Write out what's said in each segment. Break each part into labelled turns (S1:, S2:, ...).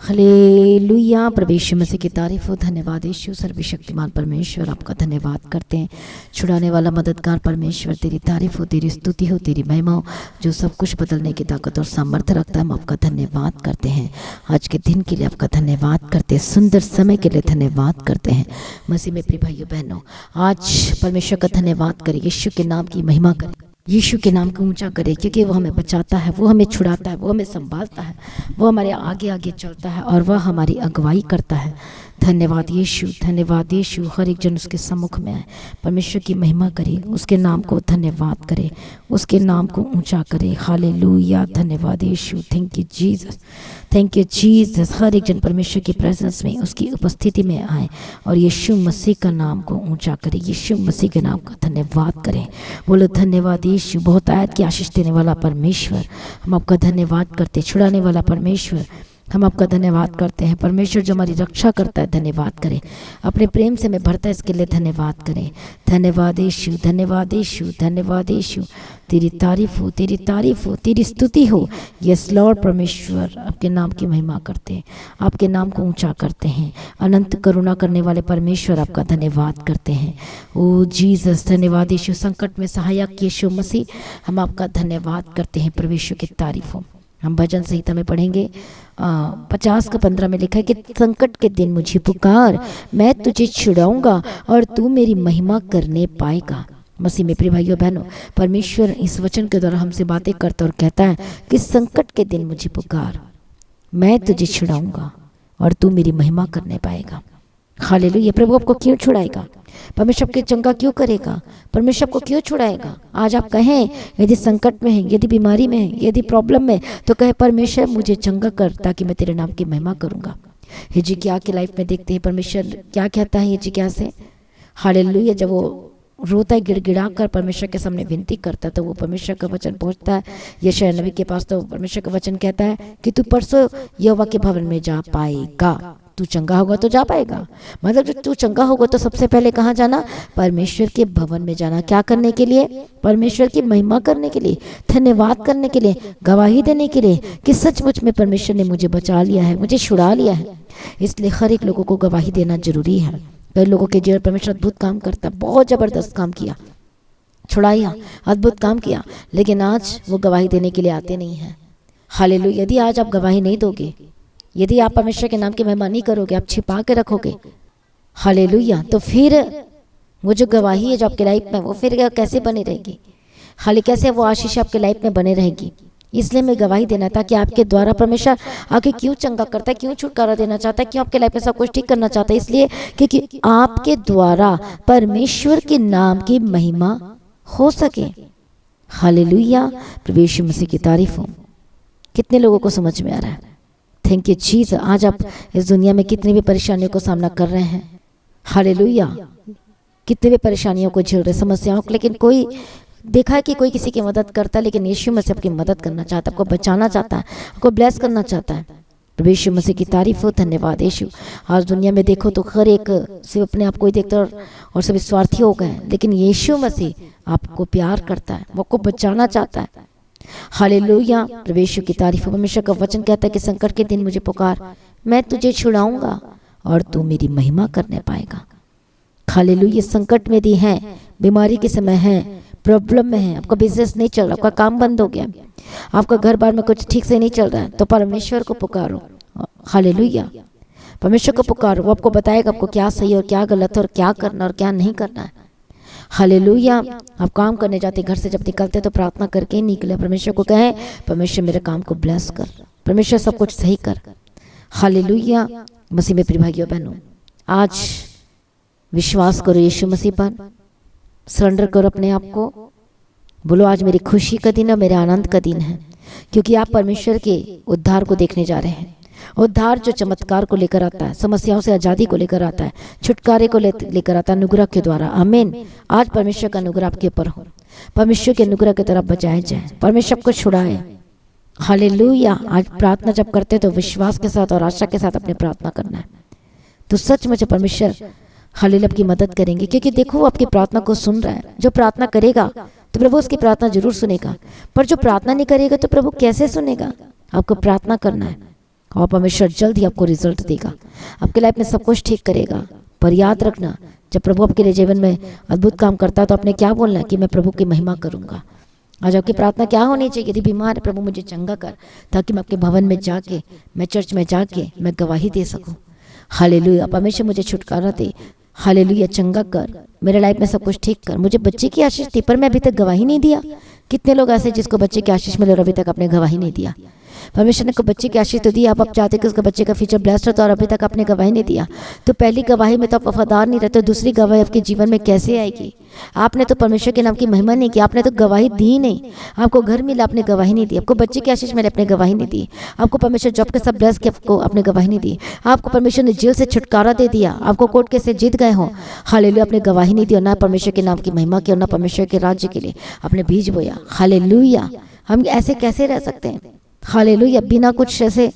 S1: Hallelujah. प्रभु यीशु मसीह की तारीफ हो। धन्यवाद यीशु सर्वशक्तिमान परमेश्वर, आपका धन्यवाद करते हैं। छुड़ाने वाला मददगार परमेश्वर, तेरी तारीफ हो, तेरी स्तुति हो, तेरी महिमा हो, जो सब कुछ बदलने की ताकत और सामर्थ्य रखता है। हम आपका धन्यवाद करते हैं। आज के दिन के लिए आपका धन्यवाद करते हैं, सुंदर समय के लिए धन्यवाद करते हैं। मसीह में प्रिय भाइयों बहनों, आज परमेश्वर का धन्यवाद करें, यीशु के नाम की महिमा करें, यीशु के नाम को ऊंचा करे, क्योंकि वो हमें बचाता है, वो हमें छुड़ाता है, वो हमें संभालता है, वो हमारे आगे आगे चलता है और वह हमारी अगुवाई करता है। धन्यवाद यीशु, धन्यवाद यीशु। हर एक जन उसके सम्मुख में आए, परमेश्वर की महिमा करे, उसके नाम को धन्यवाद करे, उसके नाम को ऊंचा करे। हालेलुया। धन्यवाद यीशु। Thank you Jesus, thank you Jesus. हर एक जन परमेश्वर की प्रेजेंस में, उसकी उपस्थिति में आए और यीशु मसीह का नाम को ऊंचा करे, यीशु मसीह के नाम का धन्यवाद करें। बोलो धन्यवाद यीशु। बहुत आयत की आशीष देने वाला परमेश्वर, हम आपका धन्यवाद करते। छुड़ाने वाला परमेश्वर, हम आपका धन्यवाद करते हैं। परमेश्वर जो हमारी रक्षा करता है, धन्यवाद करें। अपने प्रेम से हमें भरता है, इसके लिए धन्यवाद करें। धन्यवाद यीशु, धन्यवाद यीशु, धन्यवाद यीशु। तेरी तारीफ हो, तेरी तारीफ हो, तेरी स्तुति हो। यस लॉर्ड परमेश्वर, आपके नाम की महिमा करते हैं, आपके नाम को ऊंचा करते हैं। अनंत करुणा करने वाले परमेश्वर, आपका धन्यवाद करते हैं। ओ जीसस, धन्यवाद यीशु। संकट में सहायक यीशु मसीह, हम आपका धन्यवाद करते हैं। परमेश्वर की तारीफ हो। हम भजन संहिता में पढ़ेंगे 50 का 15 में लिखा है कि संकट के दिन मुझे पुकार, मैं तुझे छुड़ाऊंगा और तू मेरी महिमा करने पाएगा। मसीह में प्रिय भाइयों बहनों, परमेश्वर इस वचन के द्वारा हमसे बातें करता और कहता है कि संकट के दिन मुझे पुकार, मैं तुझे छुड़ाऊंगा और तू मेरी महिमा करने पाएगा। हालेलुया। प्रभु आपको क्यों छुड़ाएगा? परमेश्वर आपके चंगा क्यों करेगा? परमेश्वर आपको क्यों छुड़ाएगा? आज आप कहें, यदि संकट में है, यदि बीमारी में है, यदि प्रॉब्लम में, तो कहे परमेश्वर मुझे चंगा कर, ताकि मैं तेरे नाम की महिमा करूंगा। हिजकिय्याह की लाइफ में देखते हैं परमेश्वर क्या कहता है हिजकिय्याह से। हालेलुया। जब वो रोता है, गिड़गिड़ा कर परमेश्वर के सामने विनती करता है, तो वो परमेश्वर का वचन पहुंचता है यशायाह नबी के पास। तो परमेश्वर का वचन कहता है कि तू परसों यहोवा के भवन में जा पाएगा। तू चंगा होगा तो जा पाएगा। मतलब जब तू चंगा होगा तो सबसे पहले कहाँ जाना? परमेश्वर के भवन में जाना। क्या करने के लिए? परमेश्वर की महिमा करने के लिए, धन्यवाद करने के लिए, गवाही देने के लिए कि सचमुच में परमेश्वर ने मुझे बचा लिया है, मुझे छुड़ा लिया है। इसलिए हर एक लोगों को गवाही देना जरूरी है। कई लोगों के जीवन परमेश्वर अद्भुत काम करता, बहुत जबरदस्त काम किया, छुड़ाया, अद्भुत काम किया, लेकिन आज वो गवाही देने के लिए आते नहीं हैं। हालेलुया। यदि आज आप गवाही नहीं दोगे, यदि आप परमेश्वर के नाम की महिमा नहीं करोगे, आप छिपा के रखोगे, हालेलुया, तो फिर वो जो गवाही है जो आपके लाइफ में, वो फिर कैसे बनी रहेगी? हाले कैसे वो आशीष आपके लाइफ में बने रहेगी? इसलिए मैं गवाही देना, ताकि आपके द्वारा परमेश्वर आगे क्यों चंगा करता है, क्यों छुटकारा देना चाहता है, क्यों आपके लाइफ में सब कुछ ठीक करना चाहता है। इसलिए क्योंकि आपके द्वारा परमेश्वर के नाम की महिमा हो सके। हालेलुया। प्रभु यीशु मसीह की तारीफ हो। कितने लोगों को समझ में आ रहा है? Thank you Jesus. आज आप इस दुनिया में कितनी भी परेशानियों को सामना कर रहे हैं, हालेलुया, कितनी भी परेशानियों को झेल रहे, समस्याओं को, लेकिन कोई देखा है कि कोई किसी की मदद करता है, लेकिन यीशु मसीह आपकी मदद करना चाहता है, आपको बचाना चाहता है, आपको ब्लेस करना चाहता है। प्रभु यीशु मसीह की तारीफ हो। धन्यवाद यीशु। आज दुनिया में देखो तो हर एक सिर्फ अपने आप को ही देखता और सभी स्वार्थी हो गए, लेकिन यीशु मसीह आपको प्यार करता है, वो आपको बचाना चाहता है। हालेलुया। प्रभु यीशु की तारीफ हो। परमेश्वर का वचन कहता है कि संकट के दिन मुझे पुकार, मैं तुझे छुड़ाऊंगा और तू मेरी महिमा करने पाएगा। हालेलुया। संकट में दी है, बीमारी के समय है, प्रॉब्लम में है, आपका बिजनेस नहीं चल रहा, आपका काम बंद हो गया, आपका घर बार में कुछ ठीक से नहीं चल रहा है, तो परमेश्वर को पुकारो। हालेलुया। परमेश्वर को पुकारो, वो आपको बताएगा आपको क्या सही और क्या गलत है, और क्या करना और क्या नहीं करना है। हालेलुया। आप काम करने जाते, घर से जब निकलते तो प्रार्थना करके ही निकले। परमेश्वर को कहें, परमेश्वर मेरे काम को ब्लेस कर, परमेश्वर सब कुछ सही कर। हालेलुया। मसीह में प्रिय भाइयों बहनों, आज विश्वास करो यीशु मसीह पर, सरेंडर करो अपने आप को। बोलो आज मेरी खुशी का दिन है, मेरे आनंद का दिन है, क्योंकि आप परमेश्वर के उद्धार को देखने जा रहे हैं। उद्धार जो चमत्कार को लेकर आता है, समस्याओं से आज़ादी को लेकर आता है, छुटकारे को लेकर आता है अनुग्रह के द्वारा। आमीन। आज परमेश्वर का अनुग्रह आपके ऊपर हो, परमेश्वर के अनुग्रह की तरफ बचाए जाए, परमेश्वर को छुड़ाए। हालेलुया। आज प्रार्थना जब करते तो विश्वास के साथ और आशा के साथ अपने प्रार्थना करना है, तो सच में परमेश्वर हालेलुया आपकी मदद करेंगे, क्योंकि देखो वो आपकी प्रार्थना को सुन रहा है। जो प्रार्थना करेगा तो प्रभु उसकी प्रार्थना जरूर सुनेगा, पर जो प्रार्थना नहीं करेगा तो प्रभु कैसे सुनेगा? आपको प्रार्थना करना है, और परमेश्वर जल्द ही आपको रिजल्ट देगा, आपके लाइफ में सब कुछ ठीक करेगा। पर याद रखना, जब प्रभु आपके लिए जीवन में अद्भुत काम करता है तो आपने क्या बोलना है कि मैं प्रभु की महिमा करूंगा। आज आपकी प्रार्थना क्या होनी चाहिए? यदि बीमार है, प्रभु मुझे चंगा कर, ताकि मैं आपके भवन में जाके, मैं चर्च में जाके मैं गवाही दे सकूं। हालेलुया, परमेश्वर मुझे छुटकारा दे, हालेलुया, चंगा कर, मेरे लाइफ में सब कुछ ठीक कर। मुझे बच्चे की आशीष थी पर मैं अभी तक गवाही नहीं दिया। कितने लोग ऐसे जिसको बच्चे की आशीष मिले और अभी तक आपने गवाही नहीं दिया। परमेश्वर ने को बच्चे की आशीष तो दी, आप चाहते कि उसका बच्चे का फ्यूचर ब्लेस्ड होता और अभी तक आपने गवाही नहीं दिया, तो पहली गवाही में तो आप वफादार नहीं रहते, दूसरी गवाही आपके जीवन में कैसे आएगी? आपने तो परमेश्वर के नाम की महिमा नहीं की, आपने तो गवाही दी नहीं। आपको घर मिला, आपने गवाही नहीं दी। आपको बच्चे की आशीष मिले, आपने गवाही नहीं दी। आपको परमेश्वर जॉब के साथ ब्लेस किया, आपको आपने गवाही नहीं दी। आपको परमेश्वर ने जेल से छुटकारा दे दिया, आपको कोर्ट केस से जीत गए हो, हालेलुया, आपने गवाही नहीं दी और ना परमेश्वर के नाम की महिमा की और ना परमेश्वर के राज्य के लिए आपने बीज बोया। हालेलुया, हम ऐसे कैसे रह सकते हैं? हालेलुया, बिना कुछ ऐसे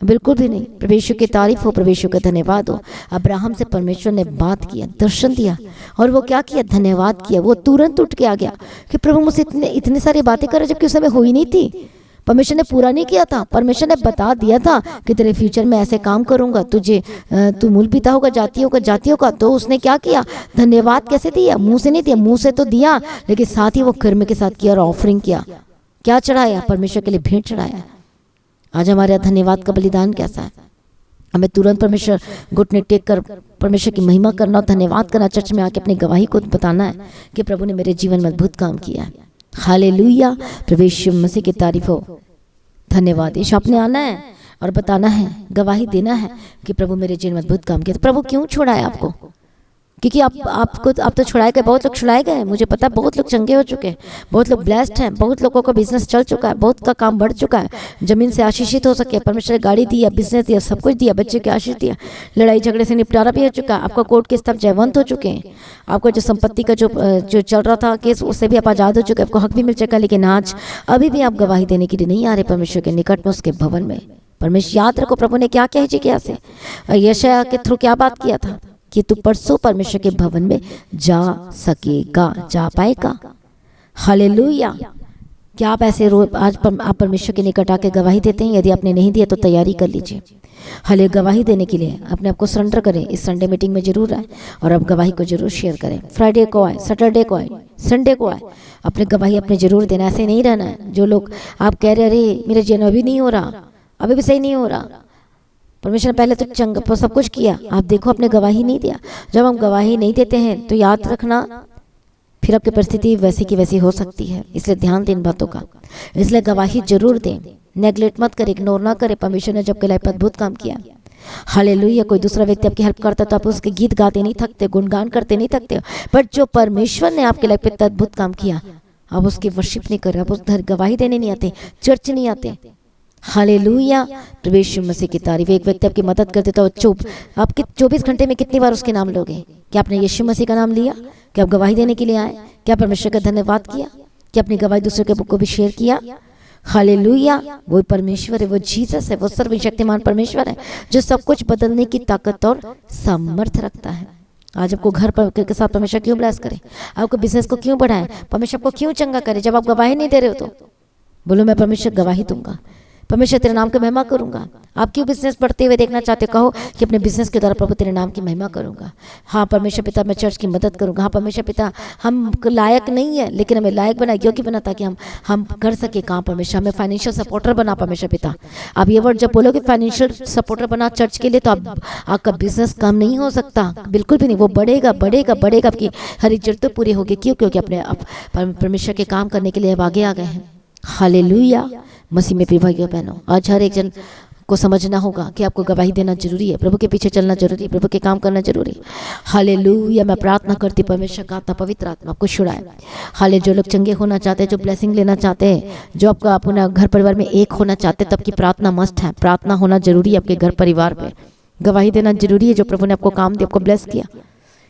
S1: बिल्कुल भी नहीं। परमेश्वर की तारीफ हो, परमेश्वर का धन्यवाद हो। अब्राहम से परमेश्वर ने बात किया, दर्शन दिया, और वो क्या किया? धन्यवाद किया। वो तुरंत उठ के आ गया कि प्रभु मुझसे इतनी सारी बातें करे, जबकि उस समय हुई नहीं थी। परमेश्वर ने पूरा नहीं किया था, परमेश्वर ने बता दिया था कि तेरे फ्यूचर में ऐसे काम करूंगा, तू मूल पिता होगा जातियों का। तो उसने क्या किया? धन्यवाद कैसे दिया? मुंह से नहीं दिया, मुंह से तो दिया, लेकिन साथ ही वो कर्म के साथ किया और ऑफरिंग किया। क्या चढ़ाया? परमेश्वर के लिए भेंट चढ़ाया। आज हमारे धन्यवाद का बलिदान कैसा है? हमें तुरंत परमेश्वर घुटने टेक कर परमेश्वर की महिमा करना और धन्यवाद करना, चर्च में आके अपनी गवाही को बताना है कि प्रभु ने मेरे जीवन में अद्भुत काम किया है। हालेलुया, प्रभु यीशु मसीह की तारीफ हो, धन्यवाद। यीशु आपने आना है और बताना है, गवाही देना है कि प्रभु मेरे जीवन में अद्भुत काम किया। तो प्रभु क्यों छोड़ा है आपको? क्योंकि आप तो छुड़ाए गए, बहुत लोग छुड़ाए गए। मुझे पता है बहुत लोग चंगे हो चुके हैं, बहुत लोग ब्लेस्ड हैं, बहुत लोगों का बिजनेस चल चुका है, बहुत का काम बढ़ चुका है, जमीन से आशीषित हो सके, परमेश्वर ने गाड़ी दिया, बिजनेस दिया, सब कुछ दिया, बच्चे की आशीष दिया, लड़ाई झगड़े से निपटारा भी हो चुका है, आपका कोर्ट केस तब जयवंत हो चुके हैं, आपका जो संपत्ति का जो चल रहा था केस, उससे भी आप आज़ाद हो चुके हैं, आपको हक भी मिल चुका है। लेकिन आज अभी भी आप गवाही देने के लिए नहीं आ रहे परमेश्वर के निकट में, उसके भवन में। परमेश्वर याद रखो, प्रभु ने क्या कहा क्या से यशायाह के थ्रू क्या बात किया था कि तू परसों परमेश्वर के भवन में जा सकेगा, जा पाएगा। हालेलुया, क्या आप ऐसे आज आप परमेश्वर के निकट आके गवाही देते हैं? यदि आपने नहीं दिया तो तैयारी कर लीजिए। हाले गवाही देने के लिए अपने आप को सरेंडर करें। इस संडे मीटिंग में जरूर आए और आप गवाही को जरूर शेयर करें। फ्राइडे को आए, सैटरडे को आए, संडे को आए, अपने गवाही अपने जरूर देना। ऐसे नहीं रहना है जो लोग आप कह रहे अरे मेरे जीवन अभी नहीं हो रहा, अभी भी सही नहीं हो रहा, परमेश्वर ने पहले तो सब कुछ किया, आप देखो आपने गवाही नहीं दिया। जब हम गवाही नहीं देते हैं तो याद रखना फिर आपकी परिस्थिति वैसी की वैसी हो सकती है। इसलिए ध्यान दें इन बातों का, इसलिए गवाही जरूर दें, नेगलेक्ट मत करें, इग्नोर ना करें। परमेश्वर ने जब के लाइफ पर अद्भुत काम किया, हालेलुया। कोई दूसरा व्यक्ति आपकी हेल्प करता तो आप उसके गीत गाते नहीं थकते, गुणगान करते नहीं थकते, बट जो परमेश्वर ने आपके लाइफ पर अद्भुत काम किया आप उसकी वर्शिप नहीं कर रहे, आप उस घर गवाही देने नहीं आते, चर्च नहीं आते। हालेलुया, प्रभु यीशु मसीह की तारीफ। एक व्यक्ति आपकी मदद कर देता है, आपके 24 घंटे में कितनी बार उसके नाम लोगे? क्या आपने यीशु मसीह का नाम लिया? क्या आप गवाही देने के लिए आए? क्या परमेश्वर का धन्यवाद किया? क्या अपनी गवाही दूसरे के को भी शेयर किया? हालेलुया, वो परमेश्वर है, वो जीसस है, वो सर्वशक्तिमान परमेश्वर है जो सब कुछ बदलने की ताकत और सामर्थ रखता है। आज आपको घर पर के साथ परमेश्वर क्यों ब्लेस करे? आपको बिजनेस को क्यों बढ़ाए? परमेश्वर आपको क्यों चंगा करे? जब आप गवाही नहीं दे रहे हो तो बोलो मैं परमेश्वर गवाही दूंगा, परमेश्वर तेरे नाम की महिमा करूंगा। आप क्यों बिजनेस बढ़ते हुए देखना चाहते हो? कहो कि अपने बिजनेस के द्वारा प्रभु तेरे नाम की महिमा करूंगा। हाँ परमेश्वर पिता, मैं चर्च की मदद करूंगा। हाँ परमेश्वर पिता, हम लायक नहीं है लेकिन हमें लायक बना, योग्य बना, ताकि हम कर सके काम। परमेश्वर हमें फाइनेंशियल सपोर्टर बना। परमेश्वर पिता, आप ये वर्ड जब बोलोगे फाइनेंशियल सपोर्टर बना चर्च के लिए, तो आपका बिजनेस कम नहीं हो सकता, बिल्कुल भी नहीं। वो बढ़ेगा बढ़ेगा बढ़ेगा, आपकी हर एक जरूरत पूरी होगी। क्यों? क्योंकि अपने परमेश्वर के काम करने के लिए अब आगे आ गए हैं। हालेलुया, मसीह में प्रिय भाइयों बहनों, आज हर एक जन को समझना होगा कि आपको गवाही देना जरूरी है, प्रभु के पीछे चलना जरूरी है, प्रभु के काम करना जरूरी है। हालेलुया, मैं प्रार्थना करती परमेश्वर का आत्मा, पवित्र आत्मा आपको छुड़ाए। हाले जो लोग चंगे होना चाहते हैं, जो ब्लेसिंग लेना चाहते हैं, जो आपका अपना घर परिवार में एक होना चाहते हैं, तब की प्रार्थना मस्ट है। प्रार्थना होना जरूरी है आपके घर परिवार में, गवाही देना जरूरी है। जो प्रभु ने आपको काम दिया, आपको ब्लेस किया।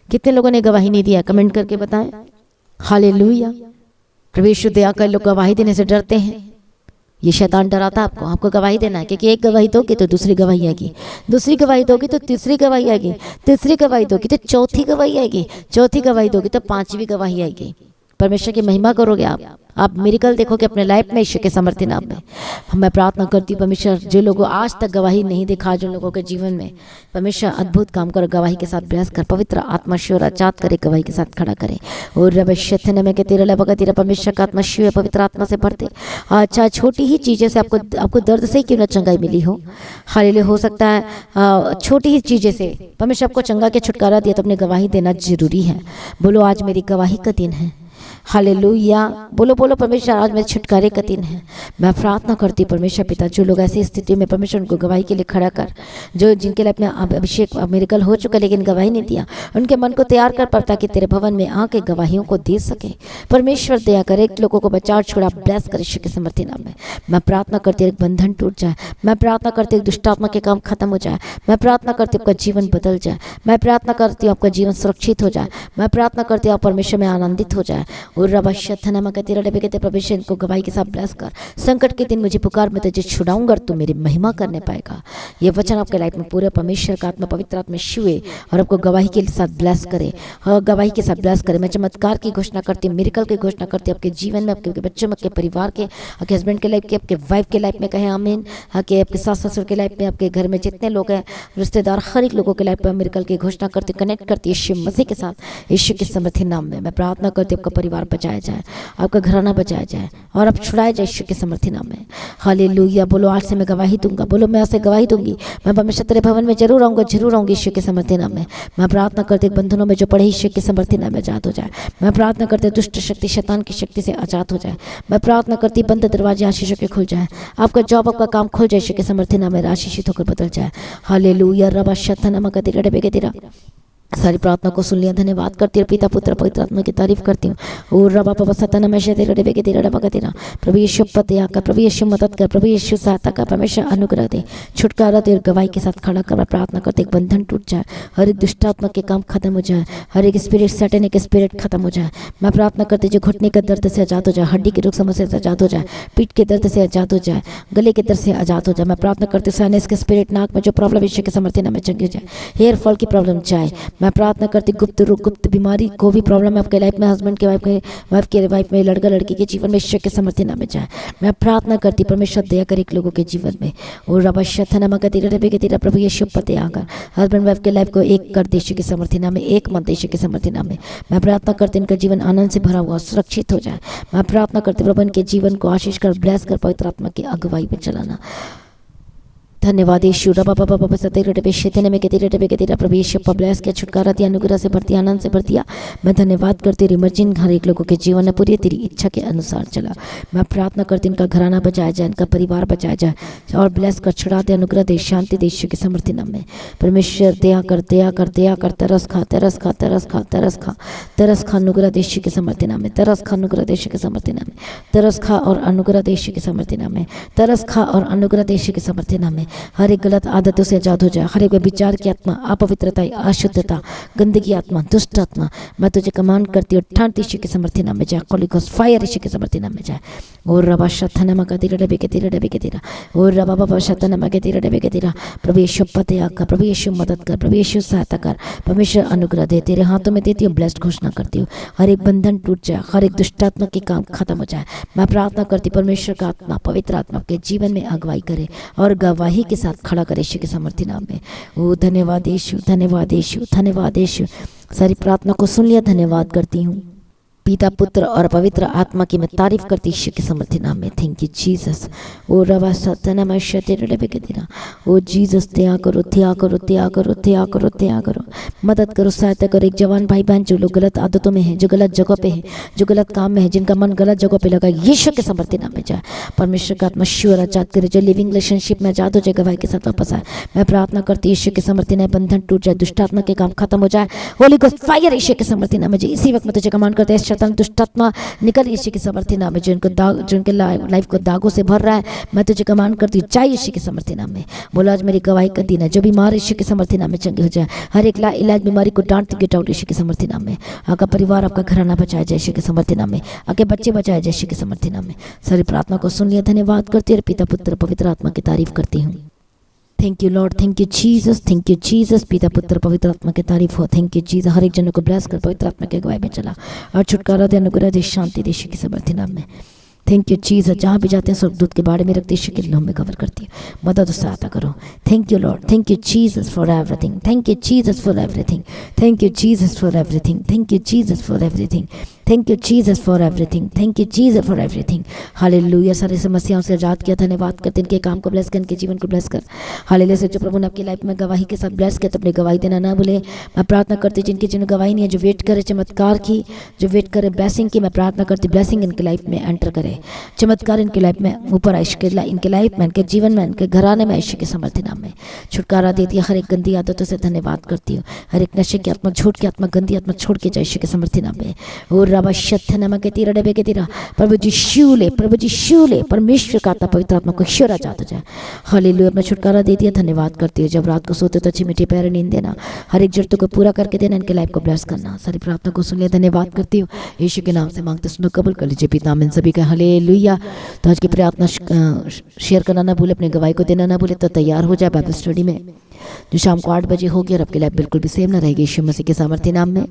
S1: कितने लोगों ने गवाही नहीं दिया? कमेंट करके बताएं। हालेलुया, प्रभु यीशु दया कर। लोग गवाही देने से डरते हैं, ये शैतान डराता है आपको गवाही देना है, क्योंकि एक गवाही दोगे तो दूसरी गवाही आएगी, दूसरी गवाही दोगे तो तीसरी गवाही आएगी, तीसरी गवाही दोगे तो चौथी गवाही आएगी, चौथी गवाही दोगे तो पांचवी गवाही आएगी। परमेश्वर की महिमा करोगे आप मिरेकल देखोगे अपने लाइफ में यीशु के समर्थी नाम में। मैं प्रार्थना करती हूँ परमेश्वर, जो लोगों आज तक गवाही नहीं दिखा, जो लोगों के जीवन में परमेश्वर अद्भुत काम करो, गवाही के साथ ब्लेस कर, पवित्र आत्मा शिव आजाद करे, गवाही के साथ खड़ा करे। और रब शथन में के तेरा लबका तेरा परमेश्वर का आत्मा शिव पवित्र आत्मा से भरते। अच्छा, छोटी ही चीज़ें से आपको दर्द से क्यों ना चंगाई मिली हो, हालेलुया, हो सकता है छोटी ही चीज़ें से परमेश्वर आपको चंगा के छुटकारा दिया, तो अपनी गवाही देना जरूरी है। बोलो आज मेरी गवाही का दिन है, हालेलुया। बोलो बोलो परमेश्वर आज मेरे छुटकारे का दिन है। मैं प्रार्थना करती परमेश्वर पिता, जो लोग ऐसी स्थिति में परमेश्वर उनको गवाही के लिए खड़ा कर, जो जिनके लिए अपने अभिषेक मिरेकल हो चुका लेकिन गवाही नहीं दिया, उनके मन को तैयार कर पाता कि तेरे भवन में आके गवाहियों को दे सके। परमेश्वर दया करे, लोगों को बचा छुड़ा ब्लेस करे यीशु के समर्थी नाम में। मैं प्रार्थना करती एक बंधन टूट जाए, मैं प्रार्थना करती एक दुष्टात्मा के काम खत्म हो जाए, मैं प्रार्थना करती आपका जीवन बदल जाए, मैं प्रार्थना करती हूँ आपका जीवन सुरक्षित हो जाए, मैं प्रार्थना करती हूँ आप परमेश्वर में आनंदित हो जाए। और रबाशथनमा कहते रडे कहते परमेश्वर इनको गवाही के साथ ब्लेस कर। संकट के दिन मुझे पुकार, मैं तुझे छुड़ाऊंगा, तो मेरी महिमा करने पाएगा। ये वचन आपके लाइफ में पूरे परमेश्वर का आत्मा पवित्र आत्मा छुए और आपको गवाही के साथ ब्लेस करे, गवाही के साथ ब्लेस करे। मैं चमत्कार की घोषणा करती हूँ, मिरेकल की घोषणा करती हूँ आपके जीवन में, आपके बच्चों में, आपके परिवार के, आपके हस्बैंड के लाइफ के, आपके वाइफ के लाइफ में कहें आमीन, आपके सास ससुर के लाइफ में, आपके घर में जितने लोग हैं, रिश्तेदार, हर एक लोगों के लाइफ में मिरेकल की घोषणा करती, कनेक्ट करती है यीशु मसीह के साथ, यीशु के समर्थी नाम में। मैं प्रार्थना करती हूँ आपका परिवार बचाया जाए, आपका घराना बचाया जाए और आप छुड़ाया जाए यीशु के समर्थी नाम में। हालेलुया। बोलो आज से मैं गवाही दूंगा, बोलो मैं आज से गवाही दूंगी, मैं परमेश्वर तेरे भवन में जरूर आऊंगा, जरूर आऊंगी यीशु के समर्थी नाम में। मैं प्रार्थना करते बंधनों में जो पड़े यीशु के समर्थी नाम में आजाद हो जाए। मैं प्रार्थना करते दुष्ट शक्ति शैतान की शक्ति से आजाद हो जाए। मैं प्रार्थना करती बंद दरवाजे आशीषों के खुल जाए, आपका जॉब, आपका काम खुल जाए यीशु के समर्थी नाम में, आशीषित होकर बदल जाए। हालेलुया। रबा शतनमा का तेरा डबे के तेरा सारी प्रार्थना को सुन लिया, धन्यवाद करती हूँ पिता पुत्र पवित्र आत्मा की तारीफ करती हूँ। और रबा पबा सतना में तेरा डबे के तेरा डबा का तेरा प्रभु यीशु पते आकर, प्रभु यीशु मदद कर, प्रभु यीशु सहायता कर, परमेश्वर अनुग्रह दे, छुटकारा दे और गवाही के साथ खड़ा कर। मैं प्रार्थना करते एक बंधन टूट जाए, हर एक दुष्टात्मा के काम खत्म हो जाए, हर एक स्पिरिट सैटेनिक स्पिरिट खत्म हो जाए। मैं प्रार्थना करती जो घुटने के दर्द से आजाद हो जाए, हड्डी के रोग समस्या से आजाद हो जाए, पीठ के दर्द से आजाद हो जाए, गले के दर्द से आजाद हो जाए। मैं प्रार्थना करती हूँ साइनस के स्पिरिट, नाक में जो प्रॉब्लम यीशु के समर्थी नाम में चंगी हो जाए, हेयर फॉल की प्रॉब्लम जाए। मैं प्रार्थना करती गुप्त रोग, गुप्त बीमारी, को भी प्रॉब्लम है आपके लाइफ में, हस्बैंड के वाइफ में, लड़का लड़की के जीवन में यीशु के समर्थी नाम में जाए। मैं प्रार्थना करती परमेश्वर दया करे एक लोगों के जीवन में। और रबा शथनमा का तेरा डबे के तेरा प्रभु यीशु पते आकर हस्बैंड वाइफ के लाइफ को एक कर दे यीशु के समर्थी नाम में, एक मन यीशु के समर्थी नाम में। मैं प्रार्थना करती इनका जीवन आनंद से भरा हुआ सुरक्षित हो जाए। मैं प्रार्थना करती प्रभु इनके जीवन को आशीष कर, ब्लेस कर, पवित्र आत्मा की अगुवाई में चलाना। धन्यवाद यीशु। रबा बाबा बाबा सतेरे डबे शेतने में के तेरा प्रभु यीशु ब्लेस के छुटकारा दिया, अनुग्रह से भरती, आनंद से भर दिया। मैं धन्यवाद करती रिमर्जिन हर एक लोगों के जीवन में पूरी तेरी इच्छा के अनुसार चला। मैं प्रार्थना करती इनका घराना बचाया जाए, इनका परिवार बचाया जाए और ब्लेस कर, छुड़ा दे, अनुग्रह दे, शांति दे यीशु के समर्थी नाम में। परमेश्वर दया कर, दया कर, दया कर, तरस खा, तरस खा, तरस खा, तरस खा, तरस खा, अनुग्रह दे यीशु के समर्थी नाम में, तरस खा, अनुग्रह दे यीशु के समर्थी नाम में, तरस खा और अनुग्रह दे यीशु के समर्थी नाम में, तरस खा और अनुग्रह दे यीशु के समर्थी नाम में। हर एक गलत आदतों से आजाद हो जाए, हर एक विचार की आत्मा, अपवित्रता, अशुद्धता, गंदगी आत्मा, दुष्ट आत्मा, मैं तुझे कमांड करती हूँ ठान यीशु के समर्थी नाम में जाए, होली घोस्ट फायर यीशु के समर्थी नाम में जाए। और रबा शतनमा का तेरा डबे के तेरा डबे के तेरा और रबा बाबा शतनमा के तेरा डबे के तेरा प्रभु यीशु पते आकर, प्रभु यीशु मदद कर, प्रभु यीशु सहायता कर, परमेश्वर अनुग्रह दे, तेरे हाथों में देती हूँ, ब्लेस्ड घोषणा करती हूँ। हर एक बंधन टूट जाए, हर एक दुष्टात्मा के काम खत्म हो जाए। मैं प्रार्थना करती परमेश्वर का आत्मा, पवित्र आत्मा के जीवन में अगुवाई करे और गवाही के साथ खड़ा करे यीशु के समर्थी नाम में। ओ धन्यवाद यीशु, धन्यवाद यीशु, धन्यवाद यीशु। सारी प्रार्थना को सुन लिया, धन्यवाद करती हूँ पिता पुत्र और पवित्र आत्मा की मैं तारीफ करती यीशु के समर्थी नाम में। Thank you Jesus. ओ रवा सतना शतेरा ओ जीसस, त्या करो, त्या करो, त्या करो, त्या करो, त्या करो, मदद करो, सहायता करो। एक जवान भाई बहन जो लोग गलत आदतों में हैं, जो गलत जगह पे हैं, जो गलत काम में है, जिनका मन गलत जगह पे लगा, यीशु के समर्थी नाम में जाए। परमेश्वर का आत्मा श्योर आजाद करे, जो लिविंग रिलेशनशिप में आजाद हो जाए, गवाही के साथ वापस आए। मैं प्रार्थना करती यीशु के समर्थी नाम, बंधन टूट जाए, दुष्टात्मा के काम खत्म हो जाए, होली घोस्ट फायर यीशु के समर्थी नाम में जाए। इसी वक्त मैं तुझे कमांड करते हैं शैतान दुष्टात्मा निकल यीशु के समर्थी नाम में, जो इनको दाग, जो इनके लाइफ को दागों से भर रहा है, मैं तुझे कमांड करती हूँ जाए यीशु के समर्थी नाम में। बोलो आज मेरी गवाही का दिन है, जो बीमार यीशु के समर्थी नाम में चंगे हो जाए, हर एक इलाज बीमारी को डांट गेट आउट यीशु के समर्थी नाम में। आपका परिवार, आपका घराना बचाया जाए यीशु के समर्थी नाम में, आपके बच्चे बचाए जाए यीशु के समर्थी नाम में। सारी प्रार्थना को सुन लिया, धन्यवाद करती है पिता पुत्र पवित्र आत्मा की तारीफ करती हूँ। Thank you Lord, thank you Jesus, thank you Jesus. पिता पुत्र पवित्र आत्मा की तारीफ हो। Thank you Jesus. हर एक जनों को ब्लेस कर पवित्र आत्मा के अगुवाई में चला और छुटकारा दे, अनुग्रह दे, शांति दे यीशु के समर्थी नाम में। Thank you Jesus. जहाँ भी जाते हैं स्वर्गदूत के बारे में रखते यीशु के नाम में कवर करती है, मदद और सहायता करो। Thank you Lord, thank you Jesus for everything, thank you Jesus for everything, thank you Jesus for everything, thank you Jesus for everything, thank you Jesus for everything, thank you Jesus for everything. Hallelujah. सारे समस्याओं से आजाद किया, धन्यवाद करते इनके काम को bless कर, इनके जीवन को ब्लेस कर। हालेलुया। से जो प्रभु ने आपकी लाइफ में गवाही के साथ ब्लेस किया, तो अपनी गवाही देना ना भूले। मैं प्रार्थना करती जिनकी जिन्हें गवाही नहीं है, जो वेट करे चमत्कार की, जो वेट करे ब्लेसिंग की, मैं प्रार्थना करती ब्लेसिंग इनकी लाइफ में एंटर करे, चमत्कार इनकी लाइफ में ऊपर आए, इनके लाइफ में, इनके जीवन में, इनके घराने में यीशु के समर्थी नाम में छुटकारा देती है। हर एक गंदी आदतों से धन्यवाद करती हूँ। हर एक नशे की आत्मा, झूठ की आत्मा, गंदी आत्मा छोड़ के जाए यीशु के समर्थी नाम में। और रबा शत्य नमक के तीरा डबे के तीरा, प्रभु जी शूले, प्रभु जी शूले, परमेश्वर का आत्मा पवित्र आत्मा को ईश्वर आजाद हो जाए। हालेलुया। अपना छुटकारा दे दिया, धन्यवाद करती हूँ। जब रात को सोते तो अच्छी मीठी पैर नींद देना, हर एक जरूरतों को पूरा करके देना, इनके लाइफ को ब्लेस करना। सारी प्रार्थना को सुन लिया, धन्यवाद करती हूँ। यीशु के नाम से मांगते सुनो, कबूल कर लीजिए पिता। आमीन। सभी का हालेलुया। तो आज की प्रार्थना शेयर करना ना भूले, अपने गवाही को देना ना भूले। तो तैयार हो जाए बाइबल स्टडी में जो शाम को 8 बजे होगी, और आपकी लाइफ बिल्कुल भी सेम ना रहेगी यीशु मसीह के सामर्थ्य नाम में।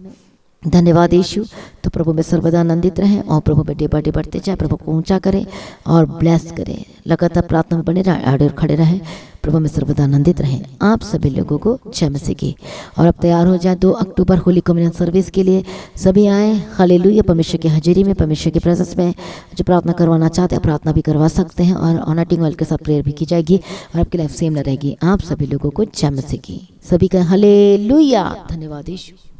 S1: धन्यवाद यीशु। तो प्रभु में सर्वदा आनंदित रहें और प्रभु में डे बाय डे बढ़ते जाए, प्रभु को ऊंचा करें और ब्लेस करें। लगातार प्रार्थना में बने रहे, खड़े रहें, प्रभु में सर्वदा आनंदित रहें। आप सभी लोगों को जय मसीह की। और अब तैयार हो जाए 2 अक्टूबर होली कम्युनियन सर्विस के लिए। सभी आए, हालेलुया। परमेश्वर की हाजिरी में, परमेश्वर की प्रेजेंस में। जो प्रार्थना करवाना चाहते हैं प्रार्थना भी करवा सकते हैं, और ऑनटिंग ऑयल के साथ प्रेयर भी की जाएगी, और आपकी लाइफ सेम न रहेगी। आप सभी लोगों को जय मसीह की। सभी का हालेलुया। धन्यवाद यीशु।